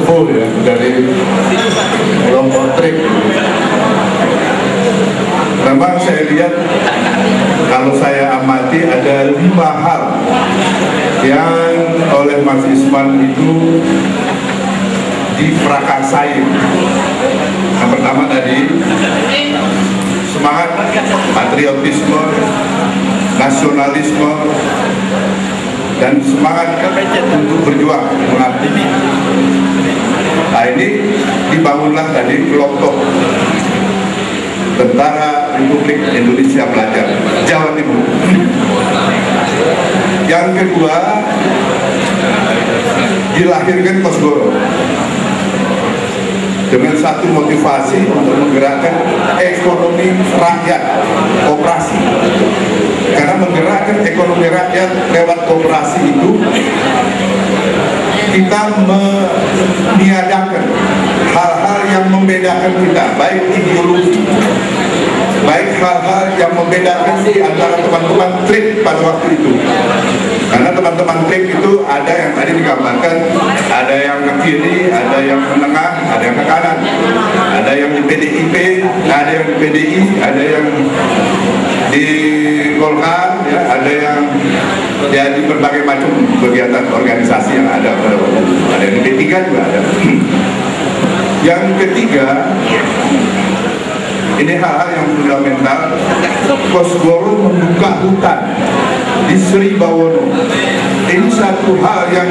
sesepuh ya dari kelompok trik. Memang saya lihat, kalau saya amati ada 5 hal yang oleh Mas Isman itu diprakarsai. Yang pertama tadi, semangat patriotisme, nasionalisme, dan semangat untuk berjuang mengabdi. Nah, ini dibangunlah tadi kelompok Tentara Republik Indonesia Pelajar Jawa Timur. Yang kedua, dilahirkan Kosgoro dengan satu motivasi untuk menggerakkan ekonomi rakyat, koperasi. Karena menggerakkan ekonomi rakyat lewat koperasi itu, kita meniadakan hal-hal yang membedakan kita, baik ideologi, baik hal-hal yang membedakan di antara teman-teman trik pada waktu itu. Karena teman-teman trik itu ada yang tadi digambarkan, ada yang ke kiri, ada yang menengah, ada yang ke kanan, ada yang di PDIP, ada yang di PDI, ada yang di Golkar, ya, ada yang ya, di berbagai macam kegiatan organisasi yang ada pada waktu itu. Ada yang di P3 juga ada. Yang ketiga, ini hal-hal yang fundamental. Kosgoro membuka hutan di Sri Bawono. Ini satu hal yang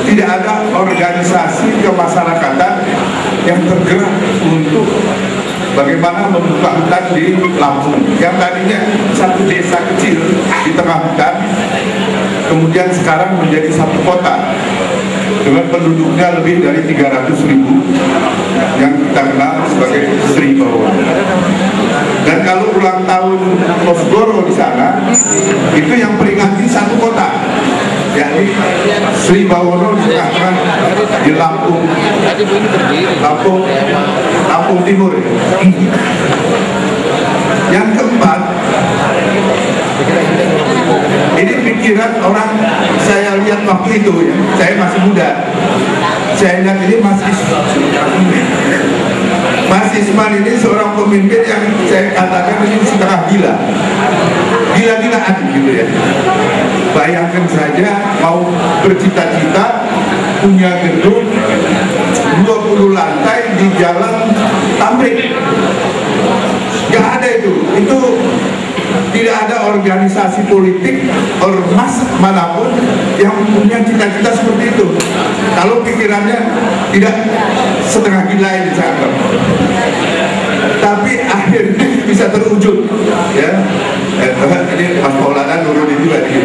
tidak ada organisasi kemasyarakatan yang tergerak untuk bagaimana membuka hutan di Lampung. Yang tadinya satu desa kecil di tengah hutan, kemudian sekarang menjadi satu kota dengan penduduknya lebih dari 300.000 yang kita kenal sebagai Sri Bawono. Dan kalau ulang tahun Kosgoro di sana, itu yang peringati satu kota, yakni Sri Bawono di tengah-tengah di Lampung Timur. Yang keempat, ini pikiran orang saya lihat waktu itu ya, saya masih muda. Saya lihat ini Mas Isman ini seorang pemimpin yang saya katakan ini setengah gila. Gila-gilaan gitu ya. Bayangkan saja mau bercita-cita punya gedung 20 lantai di Jalan Tamrin. Gak ada itu tidak ada organisasi politik ormas manapun yang punya cita-cita seperti itu. Kalau pikirannya tidak setengah gila ini saya anggap. Tapi akhirnya bisa terwujud, ya. Ini Mas Maulana nurunin juga nih.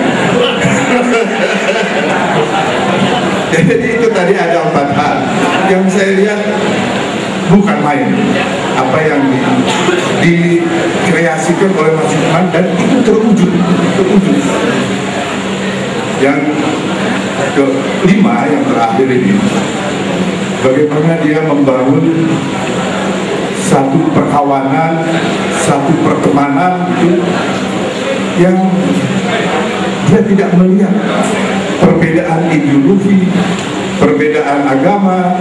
Jadi itu tadi ada 4 hal yang saya lihat bukan main apa yang dikreasikan oleh Mas Isman, dan itu terwujud. Yang kelima, yang terakhir ini, bagaimana dia membangun satu perkawanan, satu pertemanan itu yang dia tidak melihat perbedaan ideologi, perbedaan agama.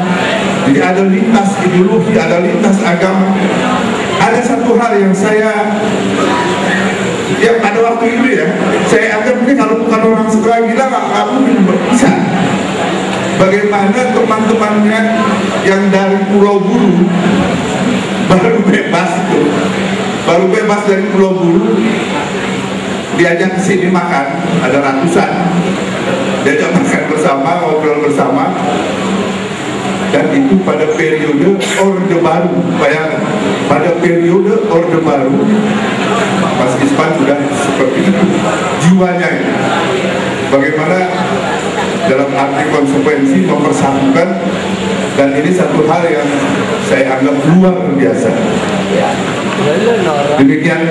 Jadi ada lintas ideologi, ada lintas agama. Ada satu hal yang pada waktu itu ya, saya anggap ini kalau bukan orang setengah gila nggak mungkin bisa. Bagaimana teman-temannya yang dari Pulau Buru baru bebas dari Pulau Buru, diajak ke sini makan, ada ratusan, diajak makan bersama, ngobrol bersama. Dan itu pada periode Orde Baru. Bayangkan, pada periode Orde Baru Mas Isman sudah seperti itu jiwanya itu. Bagaimana dalam arti konsekuensi mempersatukan, dan ini satu hal yang saya anggap luar biasa. Demikian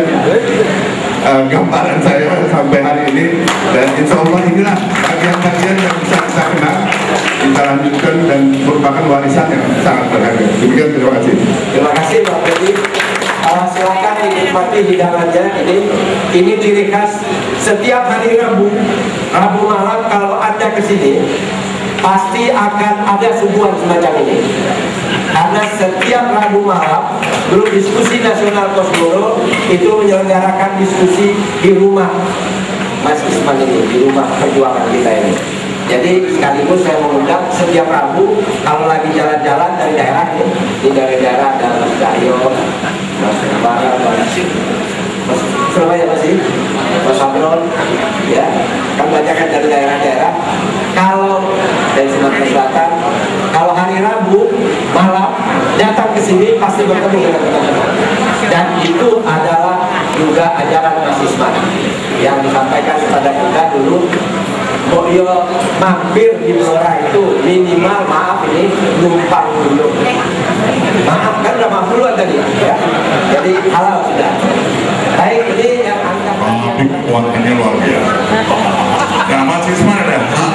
gambaran saya sampai hari ini, dan insya Allah inilah bagian-bagian yang bisa kita kenal, kita lanjutkan, dan merupakan warisan yang sangat berharga. Demikian, terima kasih. Terima kasih Pak Freddy. Silakan dinikmati hidangannya. Ini ciri khas setiap hari Rabu malam kalau Anda kesini, pasti akan ada suguhan semacam ini. Karena setiap Rabu malam Grup Diskusi Nasional Kosgoro itu menyelenggarakan diskusi di rumah Mas Isman ini, di rumah perjuangan kita ini. Jadi sekaligus saya mengundang setiap Rabu kalau lagi jalan-jalan dari daerah ini, di daerah ada Mas Cahyo, Mas Bara, Mas Surabaya masih, Mas Abron, ya, kan banyak kan dari daerah-daerah. Kalau dari Sumatera Selatan, kalau hari Rabu malam datang ke sini pasti bertemu dengan teman-teman. Dan itu adalah juga ajaran Mas Isman yang disampaikan kepada kita dulu. Yo mampir di Blora itu minimal maaf ini numpang dulu. Maaf kan udah maaf duluan tadi ya. Jadi halal sudah. Baik, ini yang tapi kekuatannya luar biasa. Nah, Mas Isman ada hal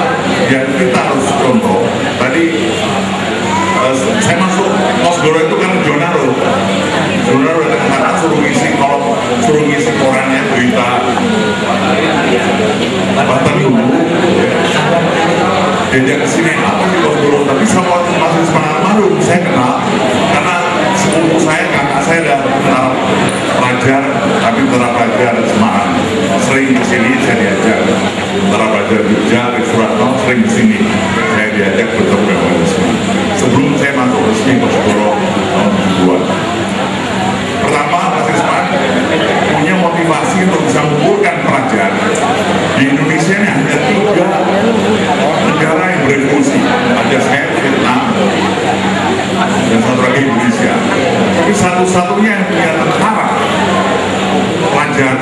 yang kita harus contoh. Tadi saya masuk Kosgoro itu kan Jonaro datang karena suruh ngisi korannya berita Batam dulu. Diajak ke sini apa sih Kosgoro? Tapi sama Mas Isman almarhum saya kenal karena sepupu saya, kakak saya dan tentara pelajar, tapi tentara pelajar Semarang sering kesini saya diajak. Tentara pelajar Jogja, Suratno sering kesini saya diajak bertemu dengan Mas Isman. Sebelum saya masuk resmi Kosgoro tahun 2002. Pertama, Mas Isman punya motivasi untuk bisa mengumpulkan pelajar. Di Indonesia ini hanya 3 negara yang berevolusi. Ada saya, Vietnam, dan satu lagi Indonesia. Tapi satu-satunya yang punya tentara pelajar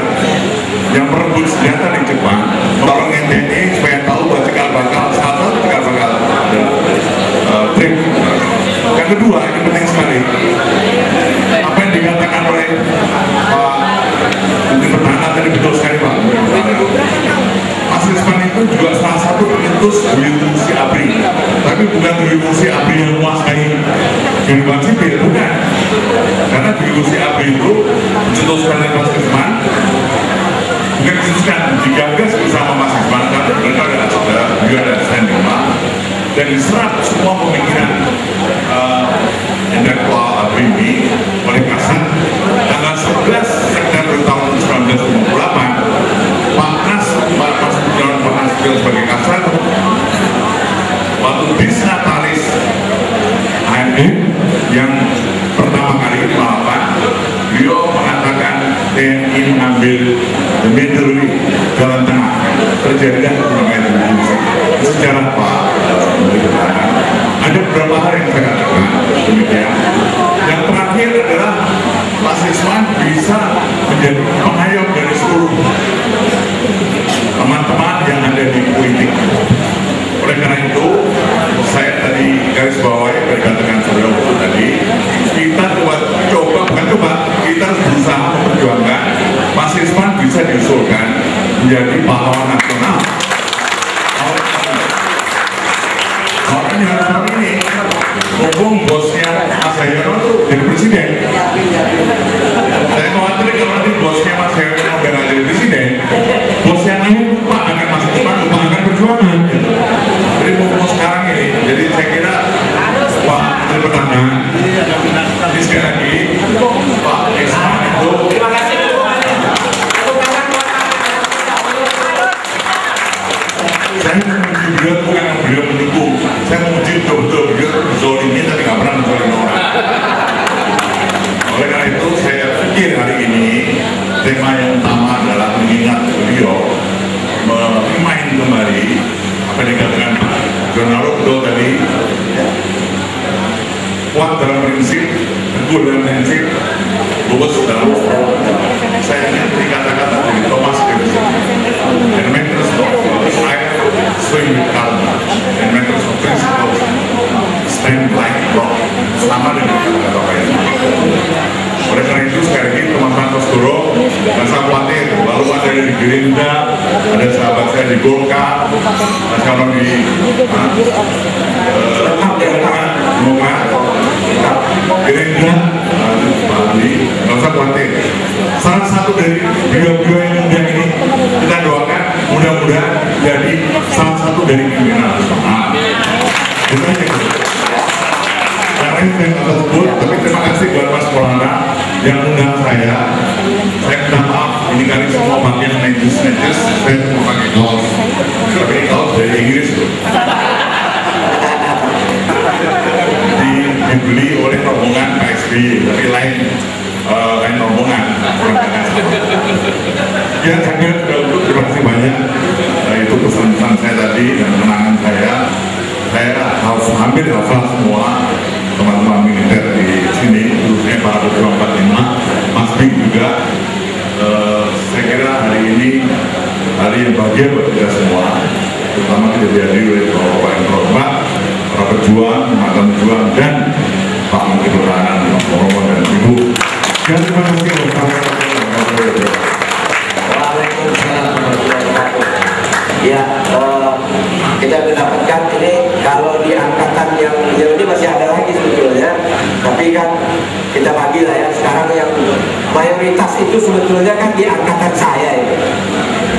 yang merebut senjata di Jepang, tolong NTT supaya tahu bahwa cikal bakal trik. Yang kedua, ini penting sekali, apa yang dikatakan oleh Pak Menteri Pertahanan tadi betul sekali Pak. Mas Isman itu juga salah satu pencetus revolusi ABRI, tapi bukan revolusi ABRI yang menguasai kehidupan sipil, bukan. Karena revolusi ABRI itu dicetuskan oleh Mas Isman, bukan dicetuskan, digagas bersama Mas Isman, karena mereka ada standing dan diserap semua pemikiran intelektual ABRI ini oleh Kasat. Tanggal 11 September tahun 1958 Pak Nas sebagai Kasat waktu disnatalis AMD yang pertama kali 58, beliau mengatakan TNI mengambil the middle way, jalan tengah, terjadilah kemenangan revolusi. Sejarah Pak ada beberapa hal yang saya katakan demikian. Yang terakhir adalah Mas Isman bisa menjadi pengayom dari seluruh teman-teman yang ada di politik. Oleh karena itu, saya tadi garis bawahi berkatakan saudara tadi, kita kita berusaha memperjuangkan Mas Isman bisa diusulkan menjadi pahlawan nasional. Tahun ini, mumpung bosnya Mas Hayono itu jadi presiden. Saya khawatir kalau nanti bosnya Mas Hayono udah nggak jadi presiden, bos yang lain lupa akan Mas Isman, lupa akan perjuangan. Jadi mumpung sekarang ini, jadi saya kira Pak Menteri Pertahanan, ini sekali lagi Pak Isman itu. Terima kasih. Saya memuji beliau bukan yang beliau mendukung. Saya memuji betul-betul beliau zolimi tapi nggak pernah menzolimi orang. Oleh karena itu saya pikir hari ini tema yang utama adalah mengingat beliau memain kembali apa yang dikatakan Pak Jonaro betul tadi, kuat dalam prinsip, teguh dalam prinsip, lurus dalam. Saya ingat kata-kata dari Thomas Edison, and matters of life swing with calm, and matters of principles stand like rock. Sama dengan kata-kata Pak ini. Oleh karena itu sekali lagi teman-teman Kosgoro, nggak usah khawatir. Lalu ada di Gerindra, ada sahabat saya di Golkar, kalau di Gerindra, Pak Andi, nggak usah khawatir. Salah satu dari beliau-beliau yang muda ini kita doakan mudah-mudahan jadi salah satu dari pimpinan nasional. Karena saya nggak tersebut, tapi terima kasih buat Mas Polana yang undang saya. Saya minta maaf, ini kali semua pakai medis, saya cuma pakai kaos. Tapi kaos dari Inggris tuh. Dibeli oleh rombongan KSB, tapi lain rombongan. Ya, saya kira terima kasih banyak. Itu pesan-pesan saya tadi dan kenangan saya. Saya harus hampir hafal semua teman-teman militer di sini, khususnya para pejuang 45, Mas Bing juga. Saya kira hari ini hari yang bahagia buat kita semua, terutama kita dihadiri oleh Bapak yang terhormat, para pejuang, mantan pejuang, dan Pak Menteri Pertahanan, Pak Romo dan Ibu. Dan terima kasih kepada Waalaikumsalam warahmatullahi wabarakatuh. Ya, kita mendapatkan ini kalau di angkatan yang ini masih ada lagi sebetulnya, tapi kan kita bagi lah ya. Sekarang yang mayoritas itu sebetulnya kan di angkatan saya ini.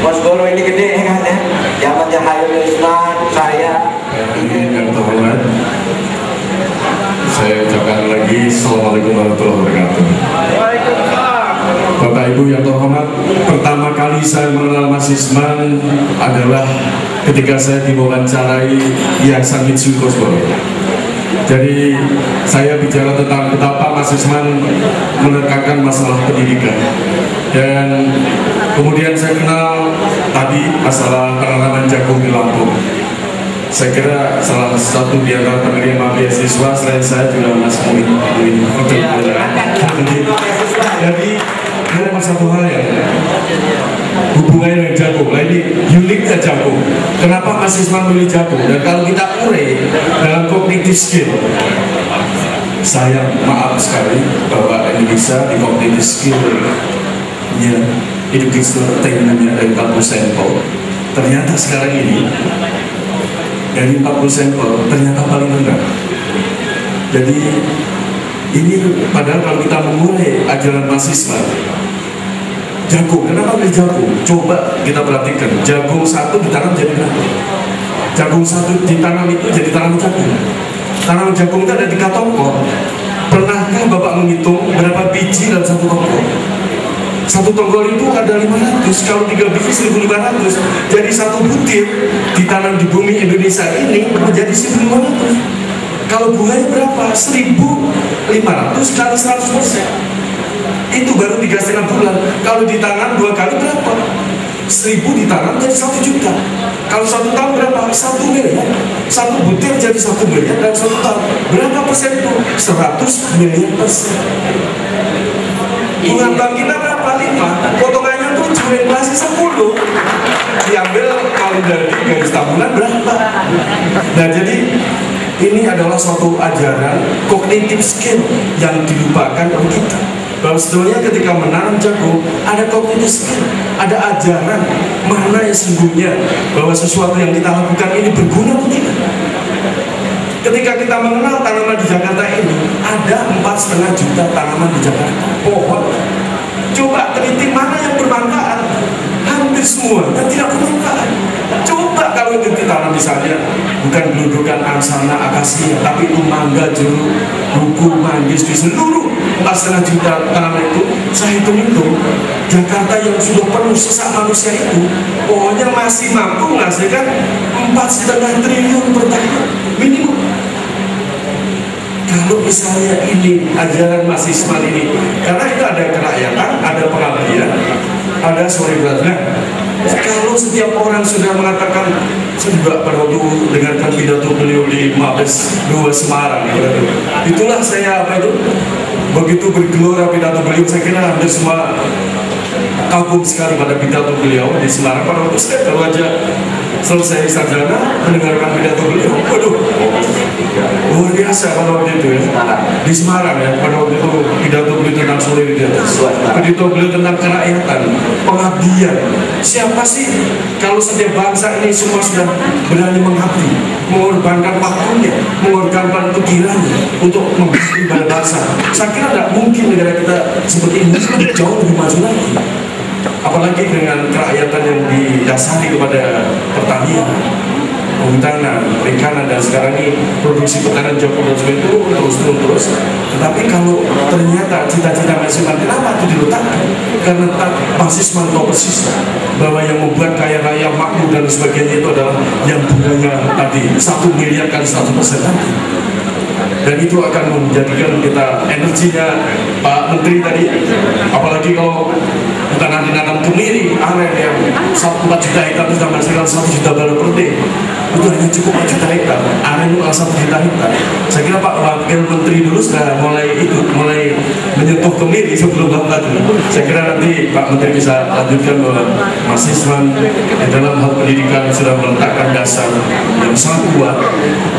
Kosgoro ini gede kan ya, zamannya Hayul Isman, saya ini yang terhormat. Saya ucapkan lagi Assalamualaikum warahmatullahi wabarakatuh. Bapak Ibu yang terhormat, pertama kali saya mengenal Mas Isman adalah ketika saya diwawancarai Yayasan Mitsui Kosgoro. Jadi saya bicara tentang betapa Mas Isman menekankan masalah pendidikan. Dan kemudian saya kenal tadi masalah penanaman jagung di Lampung. Saya kira salah satu di antara penerima beasiswa selain saya juga Mas Muin. Jadi ada satu hal yang hubungannya dengan jagung. Nah ini uniknya jagung. Kenapa Mas Isman memilih jagung? Dan kalau kita urai dalam cognitive skill, saya maaf sekali bahwa Indonesia di cognitive skill ya educational attainment-nya dari 40 sampel. Ternyata sekarang ini dari 40 sampel ternyata paling rendah. Jadi ini padahal kalau kita mengurai ajaran Mas Isman, jagung, kenapa beli jagung? Coba kita perhatikan, jagung satu ditanam jadi berapa? Jagung satu ditanam itu jadi tanam jagung. Tanam jagung itu ada 3 tongkol. Pernahkah Bapak menghitung berapa biji dalam satu tongkol? Satu tongkol itu ada 500, kalau 3 biji 1500. Jadi satu butir ditanam di bumi Indonesia ini menjadi 1500. Kalau bunganya berapa? 1.500 kali 100%. Itu baru 3,5 bulan. Kalau ditanam 2 kali berapa? 1.000 ditanam jadi 1 juta. Kalau 1 tahun berapa? 1 miliar. 1 butir jadi 1 miliar dan 1 tahun. Berapa persen itu? 100 miliar persen. Bunga bank kita berapa? 5. Potongannya 7, inflasi 10. Diambil kali dari garis tabulan berapa? Nah jadi ini adalah suatu ajaran cognitive skill yang dilupakan oleh kita. Bahwa sebetulnya ketika menanam jagung ada cognitive skill, ada ajaran mana yang sesungguhnya bahwa sesuatu yang kita lakukan ini berguna untuk kita. Ketika kita mengenal tanaman di Jakarta ini, ada 4,5 juta tanaman di Jakarta, pohon. Coba teliti mana yang bermanfaat. Hampir semua dan tidak bermanfaat. Coba kalau itu ditanam misalnya bukan geludukan angsana akasia, tapi itu mangga, jeruk, buku, manggis di seluruh 4,5 juta tanaman itu. Saya hitung-hitung Jakarta yang sudah penuh sesak manusia itu pohonnya masih mampu menghasilkan 4,5 triliun per tahun minimum. Kalau misalnya ini ajaran Mas Isman ini, karena itu ada kerakyatan, ada pengabdian, ada solidaritas. Kalau setiap orang sudah mengatakan, saya juga pada waktu dengarkan pidato beliau di Mabes 2 Semarang, itulah saya begitu bergelora pidato beliau. Saya kira hampir semua kagum sekali pada pidato beliau di Semarang. Pada waktu saya baru aja selesai sarjana mendengarkan pidato beliau, waduh, luar biasa pada waktu itu ya. Di Semarang ya, pada waktu itu pidato beliau tentang solidaritas, pidato beliau tentang kerakyatan, pengabdian. Siapa sih kalau setiap bangsa ini semua sudah berani mengabdi, mengorbankan waktunya, mengorbankan pikirannya untuk mengabdi pada bangsa? Saya kira tidak mungkin negara kita seperti ini jauh lebih maju lagi. Apalagi dengan kerakyatan yang didasari kepada pertanian. kehutanan, perikanan, dan sekarang ini produksi petani Joko dan sebagainya itu terus. Tetapi kalau ternyata cita-cita Mas Isman, kenapa itu diletakkan? Karena Mas Isman tahu persis bahwa yang membuat kaya raya, makmur dan sebagainya itu adalah yang bunganya tadi 1 miliar kali 100% tadi. Dan itu akan menjadikan kita energinya Pak Menteri tadi, apalagi kalau kita nanti nanam kemiri aren yang 4 juta hektar itu sudah menghasilkan 1 juta barrel per day, itu hanya cukup 4 juta hektar, aren itu 1 juta hektar. Saya kira Pak Wakil Menteri dulu sudah mulai menyentuh kemiri sebelum lambat. Saya kira nanti Pak Menteri bisa lanjutkan bahwa Mas Isman di dalam hal pendidikan sudah meletakkan dasar yang sangat kuat.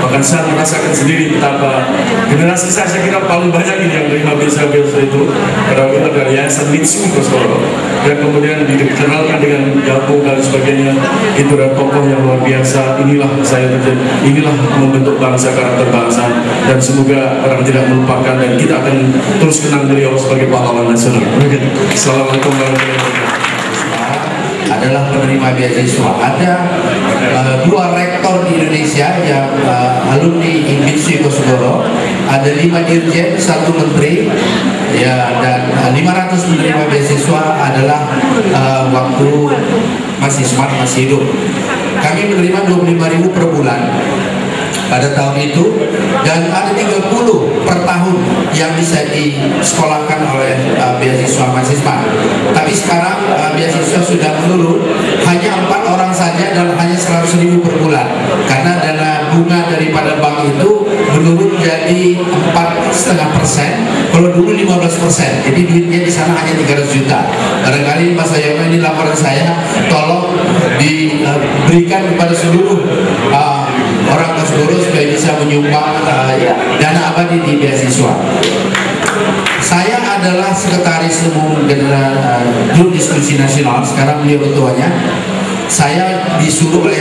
Bahkan saya merasakan sendiri betapa generasi saya kira paling banyak ini yang terima beasiswa itu pada waktu itu dari Yayasan Mitsui Kosgoro, dan kemudian dikenalkan dengan gabung dan sebagainya. Itu adalah tokoh yang luar biasa. Inilah inilah membentuk bangsa, karakter bangsa, dan semoga orang tidak melupakan dan kita akan terus kenang beliau sebagai pahlawan nasional. Assalamualaikum warahmatullahi wabarakatuh. Adalah penerima beasiswa. Ada 2 rektor di Indonesia yang alumni Mitsui Kosgoro, ada 5 dirjen, 1 menteri, ya, dan 500 penerima beasiswa adalah waktu Mas Isman masih hidup. Kami menerima 25.000 per bulan pada tahun itu, dan ada 30 per tahun yang bisa disekolahkan oleh beasiswa Mas Isman. Tapi sekarang beasiswa sudah menurun, hanya 4 orang saja dan hanya 100.000 per bulan, karena dana bunga daripada bank itu menurun jadi 4,5%. Kalau dulu 15%, jadi duitnya di sana hanya 300 juta. Barangkali Mas Ayono, ini laporan saya, tolong diberikan kepada seluruh orang Kosgoro supaya bisa menyumbang dana abadi di beasiswa. Saya adalah sekretaris umum Grup Diskusi Nasional, sekarang beliau ketuanya. Saya disuruh oleh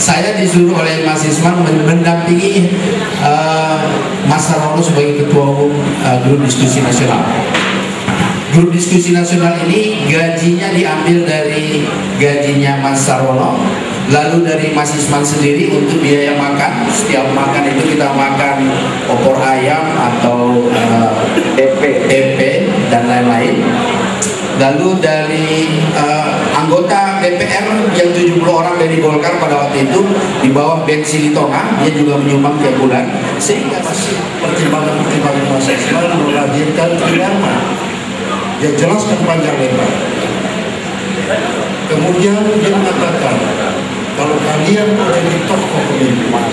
saya disuruh oleh Mas Isman mendampingi Mas Sarwono sebagai ketua umum Grup Diskusi Nasional. Grup Diskusi Nasional ini gajinya diambil dari gajinya Mas Sarwono, lalu dari Mas Isman sendiri untuk biaya makan. Setiap makan itu kita makan opor ayam atau tempe dan lain-lain. Lalu dari anggota DPR yang 70 orang dari Golkar pada waktu itu, di bawah Ben Silitonga, dia juga menyumbang tiap bulan. Sehingga masih pertimbangan Mas Isman melahirkan pidana. Dia jelaskan panjang lebar. Kemudian dia mengatakan, kalau kalian menjadi tokoh pemimpin,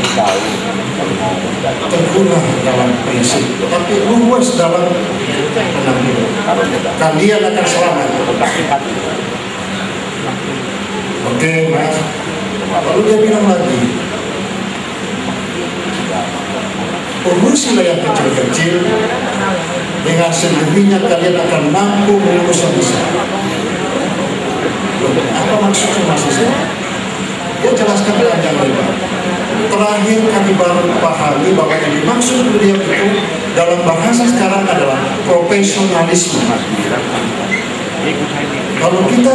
teguhlah dalam prinsip, tapi luwes dalam penampilan. Kalian akan selamat. Oke, Mas. Lalu dia bilang lagi, urusilah yang kecil-kecil, dengan sendirinya kalian akan mampu mengurus yang besar. Apa maksudnya Mas Isman? Dia jelaskan panjang lebar. Terakhir kami baru pahami bahwa yang dimaksud beliau itu dalam bahasa sekarang adalah profesionalisme. Kalau kita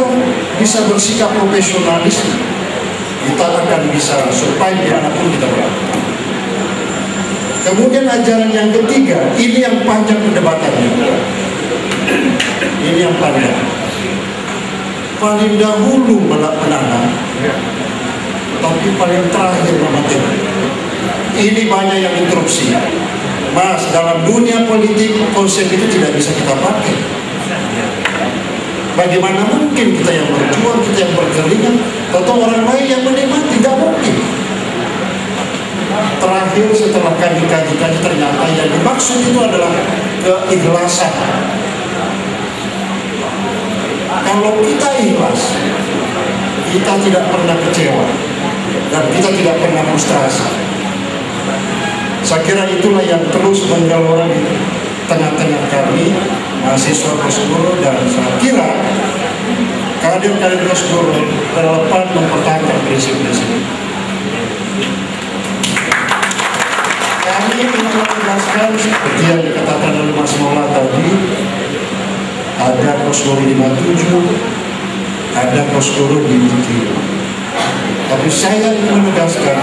bisa bersikap profesionalisme, kita akan bisa survive dimanapun kita berada. Kemudian ajaran yang ketiga, ini yang panjang perdebatannya. Ini yang panjang. Paling dahulu menanam, tapi paling terakhir mati. Ini banyak yang interupsi. Mas, dalam dunia politik konsep itu tidak bisa kita pakai. Bagaimana mungkin kita yang berjuang, kita yang berkeringat, atau orang lain yang menikmati? Tidak mungkin. Terakhir setelah kaji ternyata yang dimaksud itu adalah keikhlasan. Kalau kita ikhlas, kita tidak pernah kecewa dan kita tidak pernah frustrasi. Saya kira itulah yang terus menggelora di tengah-tengah kami mahasiswa Kosgoro, dan saya kira kader-kader Kosgoro relevan mempertahankan prinsip-prinsip. Kami ingin menjelaskan seperti yang dikatakan oleh Mas Mola tadi, ada Kosgoro 57, ada Kosgoro di Mitsui. Tapi saya menegaskan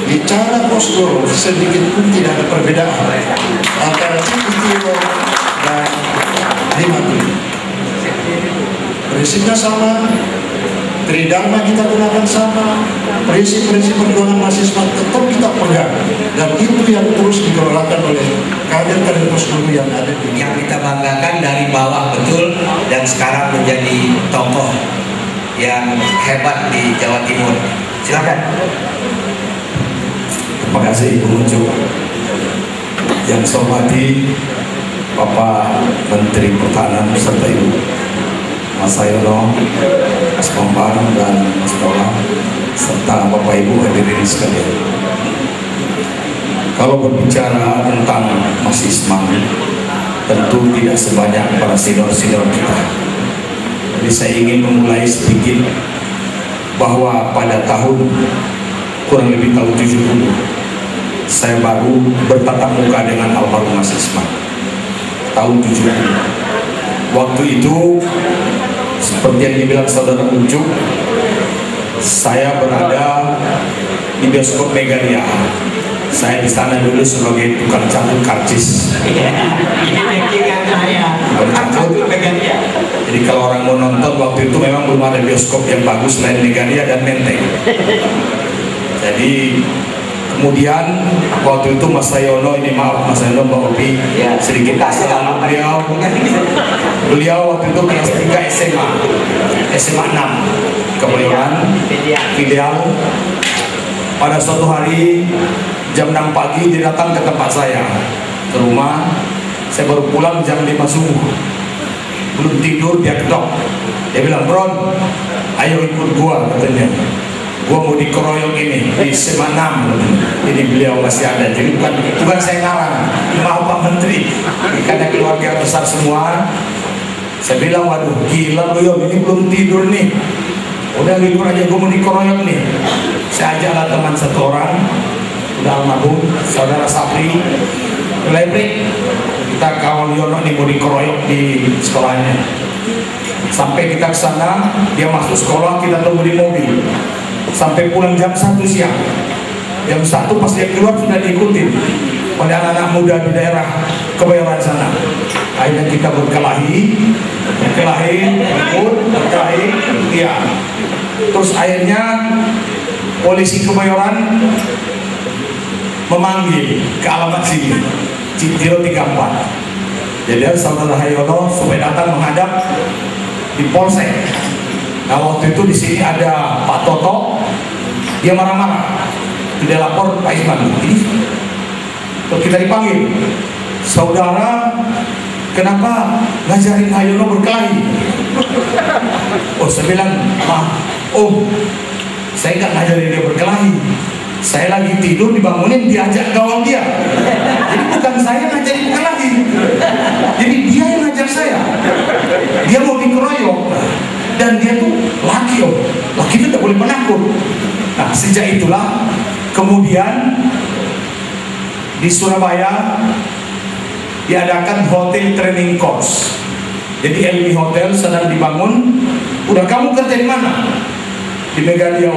di cara Kosgoro sedikit pun tidak ada perbedaan antara Cikitiro dan Limatu. Prinsipnya sama, tridharma kita gunakan sama, prinsip-prinsip perjuangan mahasiswa tetap kita pegang, dan itu yang terus dikelolakan oleh kader-kader Kosgoro yang ada di yang kita banggakan dari bawah betul dan sekarang menjadi tokoh yang hebat di Jawa Timur. Silakan. Terima kasih Ibu Muncul. Yang saya hormati Bapak Menteri Pertahanan beserta Ibu Mas Sayono, Mas Kombar, dan Mas Bola, serta Bapak Ibu hadirin sekalian. Kalau berbicara tentang Mas Isman, tentu tidak sebanyak para senior-senior kita. Jadi saya ingin memulai sedikit bahwa pada tahun kurang lebih tahun 70 saya baru bertatap muka dengan almarhum Mas Isman. Tahun 70. Waktu itu seperti yang dibilang saudara Ucup, saya berada di bioskop Megaria. Saya di sana dulu sebagai tukang campur karcis. Ini backingan saya. Jadi kalau orang mau nonton waktu itu memang belum ada bioskop yang bagus selain Megaria dan Menteng. Jadi kemudian waktu itu Mas Sayono, ini maaf Mas Sayono, Mbak Opi, sedikit salam beliau. Beliau waktu itu kelas 3 SMA 6 Kebayoran filial. Pada suatu hari jam 6 pagi dia datang ke tempat saya, ke rumah. Saya baru pulang jam 5 subuh, belum tidur. Dia ketok, dia bilang, "Bron, ayo ikut gua," katanya. "Gua mau dikeroyok ini di SMA 6." Ini beliau masih ada. Jadi bukan saya ngarang, maaf Pak Menteri, karena keluarga besar semua. Saya bilang, "Waduh, gila lu Yon, ini belum tidur nih. Udah libur aja, gua mau dikeroyok nih." Saya ajaklah teman satu orang, udah almarhum, saudara Sapri, Lebrik. Kita kawal Yono nih mau dikeroyok di sekolahnya. Sampai kita ke sana, dia masuk sekolah, kita tunggu di mobil. Sampai pulang jam 1 siang. Jam 1 pas dia keluar sudah diikutin oleh anak-anak muda di daerah Kebayoran sana. Akhirnya kita berkelahi, iya. Terus akhirnya polisi Kebayoran memanggil ke alamat sini, Cikitiro 34. Jadi saudara Hayono supaya datang menghadap di polsek. Nah waktu itu di sini ada Pak Toto, dia marah-marah, tidak lapor Pak Isman. Ini terus kita dipanggil, "Saudara, kenapa ngajarin Hayono berkelahi?" Oh, saya bilang, saya nggak ngajarin dia berkelahi. Saya lagi tidur dibangunin, diajak gawang dia. Jadi bukan saya ngajarin berkelahi. Jadi dia yang ngajak saya. Dia mau dikeroyok. Dan dia tuh laki, laki itu tidak boleh penakut. Nah sejak itulah kemudian di Surabaya diadakan hotel training course. Jadi LB Hotel sedang dibangun. Udah, kamu kerja di mana? Di Megaria.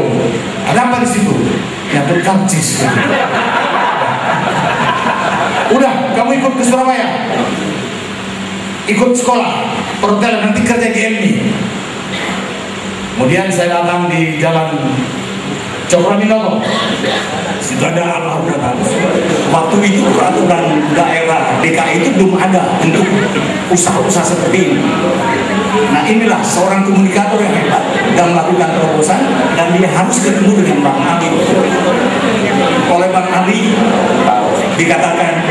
Ada apa di situ? Nyatur karcis. Udah, kamu ikut ke Surabaya, ikut sekolah perhotelan, nanti kerja di LB. Kemudian saya datang di jalan Cokroaminoto. Situ ada almarhum. Waktu itu peraturan daerah DKI itu belum ada untuk usaha-usaha seperti ini. Nah inilah seorang komunikator yang hebat dan melakukan terobosan, dan dia harus ketemu dengan Bang Ali. Oleh Bang Ali dikatakan,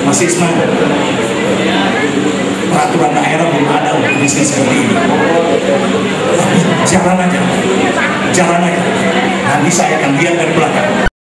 "Mas Isman, peraturan daerah belum ada untuk bisnis seperti ini. Jalan aja. Nanti saya akan lihat dari belakang."